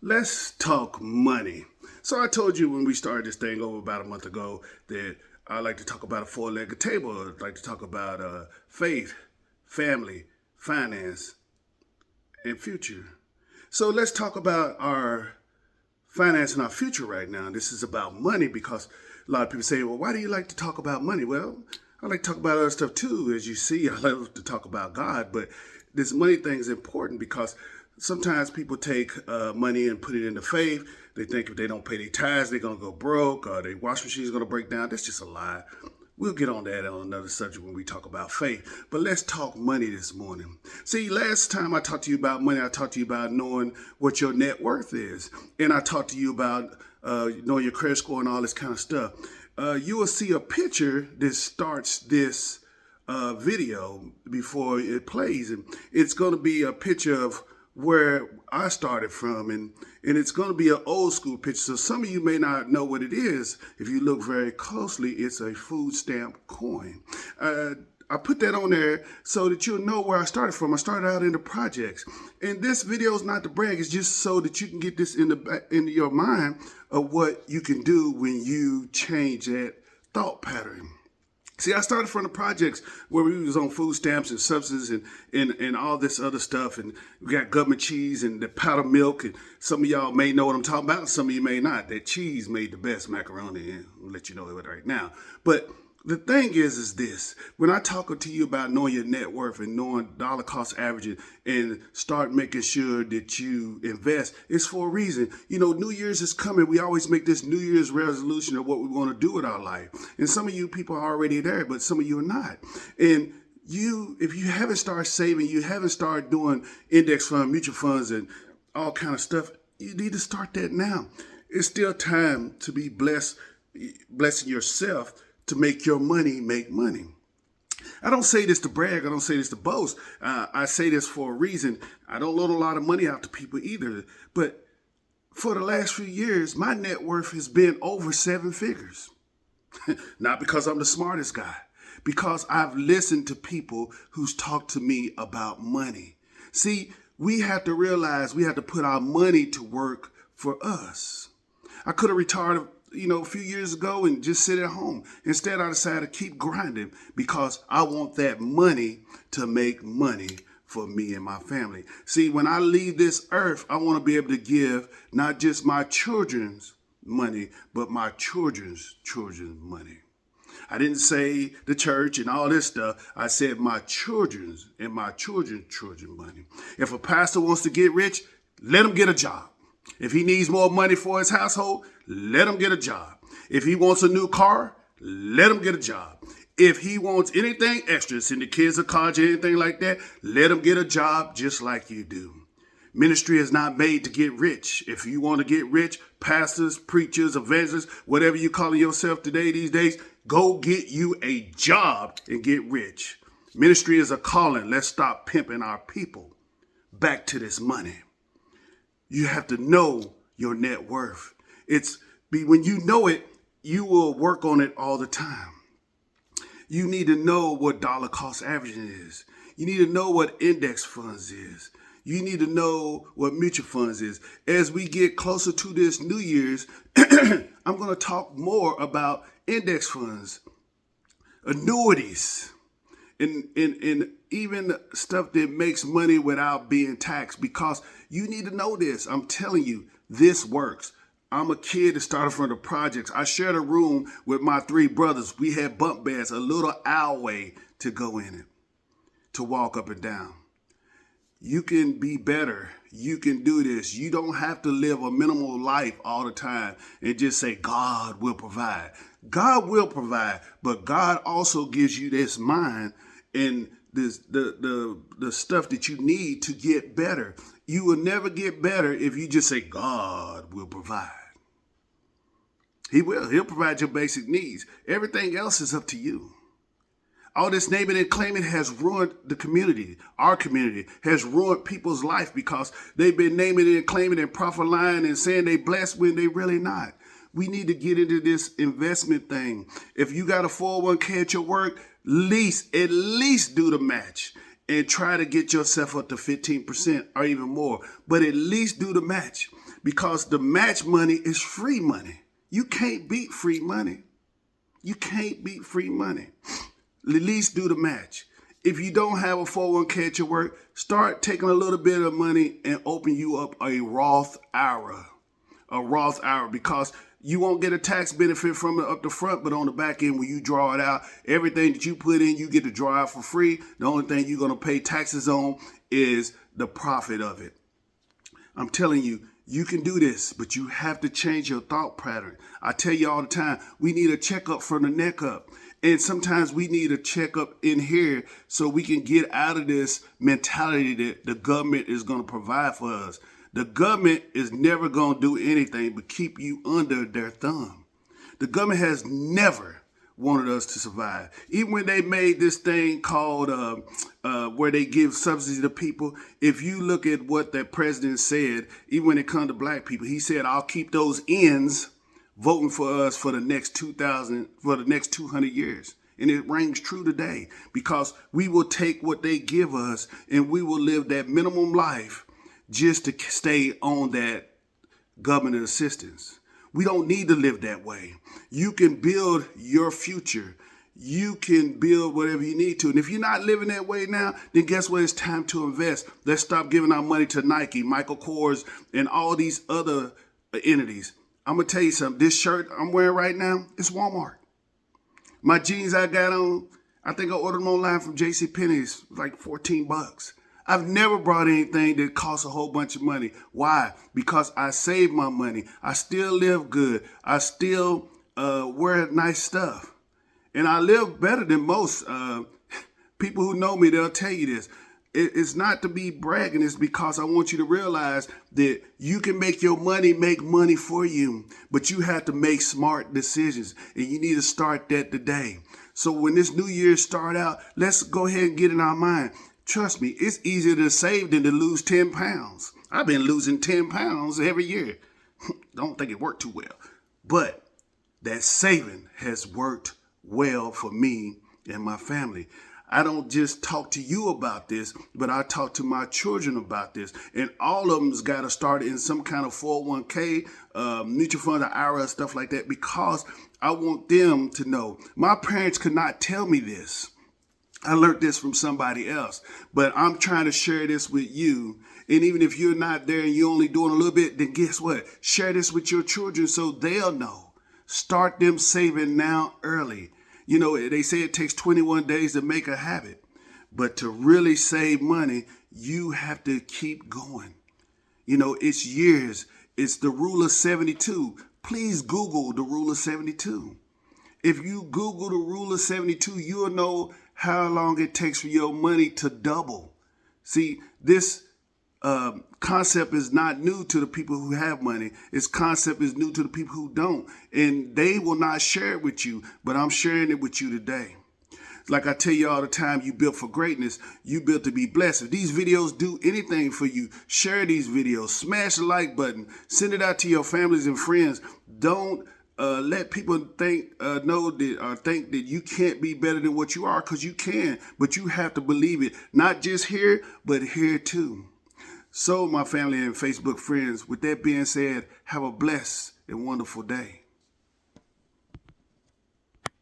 Let's talk money. So I told you when we started this thing over about a month ago that I like to talk about a four-legged table. I like to talk about faith, family, finance, and future. So let's talk about our finance and our future right now. This is about money because a lot of people say, well, why do you like to talk about money? Well, I like to talk about other stuff too. As you see, I love to talk about God, but this money thing is important because sometimes people take money and put it into faith. They think if they don't pay their tithes, they're going to go broke or their washing machine is going to break down. That's just a lie. We'll get on that on another subject when we talk about faith. But let's talk money this morning. See, last time I talked to you about money, I talked to you about knowing what your net worth is. And I talked to you about knowing your credit score and all this kind of stuff. You will see a picture that starts this video before it plays. And it's going to be a picture of where I started from, and it's going to be an old school picture. So some of you may not know what it is. If you look very closely, it's a food stamp coin. I put that on there so that you'll know where I started from. I started out in the projects. And this video is not to brag. It's just so that you can get this into your mind of what you can do when you change that thought pattern. See, I started from the projects where we was on food stamps and subsidies and all this other stuff. And we got government cheese and the powdered milk. And some of y'all may know what I'm talking about. And some of you may not. That cheese made the best macaroni. And I'll let you know it right now. But the thing is this. When I talk to you about knowing your net worth and knowing dollar cost averaging and start making sure that you invest, it's for a reason. You know, New Year's is coming. We always make this New Year's resolution of what we want to do with our life. And some of you people are already there, but some of you are not. And if you haven't started saving, you haven't started doing index fund, mutual funds, and all kind of stuff, you need to start that now. It's still time to be blessing yourself to make your money make money. I don't say this to brag. I don't say this to boast. I say this for a reason. I don't loan a lot of money out to people either. But for the last few years, my net worth has been over 7 figures. Not because I'm the smartest guy. Because I've listened to people who's talked to me about money. See, we have to realize we have to put our money to work for us. I could have retired a few years ago and just sit at home. Instead, I decided to keep grinding because I want that money to make money for me and my family. See, when I leave this earth, I want to be able to give not just my children's money, but my children's money. I didn't say the church and all this stuff. I said my children's and my children's money. If a pastor wants to get rich, let him get a job. If he needs more money for his household, let him get a job. If he wants a new car, let him get a job. If he wants anything extra, send the kids to college or anything like that, let him get a job just like you do. Ministry is not made to get rich. If you want to get rich, pastors, preachers, evangelists, whatever you call yourself today, these days, go get you a job and get rich. Ministry is a calling. Let's stop pimping our people. Back to this money. You have to know your net worth. When you know it, you will work on it all the time. You need to know what dollar cost averaging is. You need to know what index funds is. You need to know what mutual funds is. As we get closer to this New Year's, I'm going to talk more about index funds, annuities, and even stuff that makes money without being taxed, because you need to know this. I'm telling you, this works. I'm a kid that started from the projects. I shared a room with my 3 brothers. We had bunk beds, a little alleyway to go in it, to walk up and down. You can be better. You can do this. You don't have to live a minimal life all the time and just say God will provide. God will provide, but God also gives you this mind and the stuff that you need to get better. You will never get better if you just say God will provide. He will. He'll provide your basic needs. Everything else is up to you. All this naming and claiming has ruined the community. Our community has ruined people's life because they've been naming and claiming and prophet lying and saying they blessed when they really not. We need to get into this investment thing. If you got a 401k at your work, at least do the match and try to get yourself up to 15% or even more. But at least do the match. because the match money is free money. You can't beat free money. You can't beat free money. At least do the match. If you don't have a 401k at your work, start taking a little bit of money and open you up a Roth IRA. A Roth IRA, because you won't get a tax benefit from it up the front, but on the back end, when you draw it out, everything that you put in, you get to draw out for free. The only thing you're going to pay taxes on is the profit of it. I'm telling you, you can do this, but you have to change your thought pattern. I tell you all the time, we need a checkup from the neck up. And sometimes we need a checkup in here so we can get out of this mentality that the government is going to provide for us. The government is never going to do anything but keep you under their thumb. The government has never wanted us to survive. Even when they made this thing called where they give subsidies to people, if you look at what that president said, even when it comes to black people, he said, I'll keep those ends voting for us for the next 200 years. And it rings true today, because we will take what they give us and we will live that minimum life just to stay on that government assistance. We don't need to live that way. You can build your future. You can build whatever you need to. And if you're not living that way now, then guess what? It's time to invest. Let's stop giving our money to Nike, Michael Kors, and all these other entities. I'm going to tell you something. This shirt I'm wearing right now, it's Walmart. My jeans I got on, I think I ordered them online from JCPenney's, like $14. I've never brought anything that costs a whole bunch of money. Why? Because I save my money. I still live good. I still wear nice stuff. And I live better than most. People who know me, they'll tell you this. It's not to be bragging. It's because I want you to realize that you can make your money make money for you, but you have to make smart decisions, and you need to start that today. So when this new year start out, let's go ahead and get in our mind. Trust me, it's easier to save than to lose 10 pounds. I've been losing 10 pounds every year. Don't think it worked too well, but that saving has worked well for me and my family. I don't just talk to you about this, but I talk to my children about this. And all of them's got to start in some kind of 401k, mutual fund, or IRA, stuff like that, because I want them to know. My parents could not tell me this. I learned this from somebody else, but I'm trying to share this with you. And even if you're not there and you're only doing a little bit, then guess what? Share this with your children so they'll know. Start them saving now early. You know, they say it takes 21 days to make a habit, but to really save money, you have to keep going. You know, it's years. It's the rule of 72. Please Google the rule of 72. If you Google the rule of 72, you'll know how long it takes for your money to double. See, this concept is not new to the people who have money. This concept is new to the people who don't. And they will not share it with you, but I'm sharing it with you today. Like I tell you all the time, you built for greatness. You built to be blessed. If these videos do anything for you, share these videos. Smash the like button. Send it out to your families and friends. Don't let people think that you can't be better than what you are, because you can, but you have to believe it. Not just here, but here too. So, my family and Facebook friends, with that being said, have a blessed and wonderful day.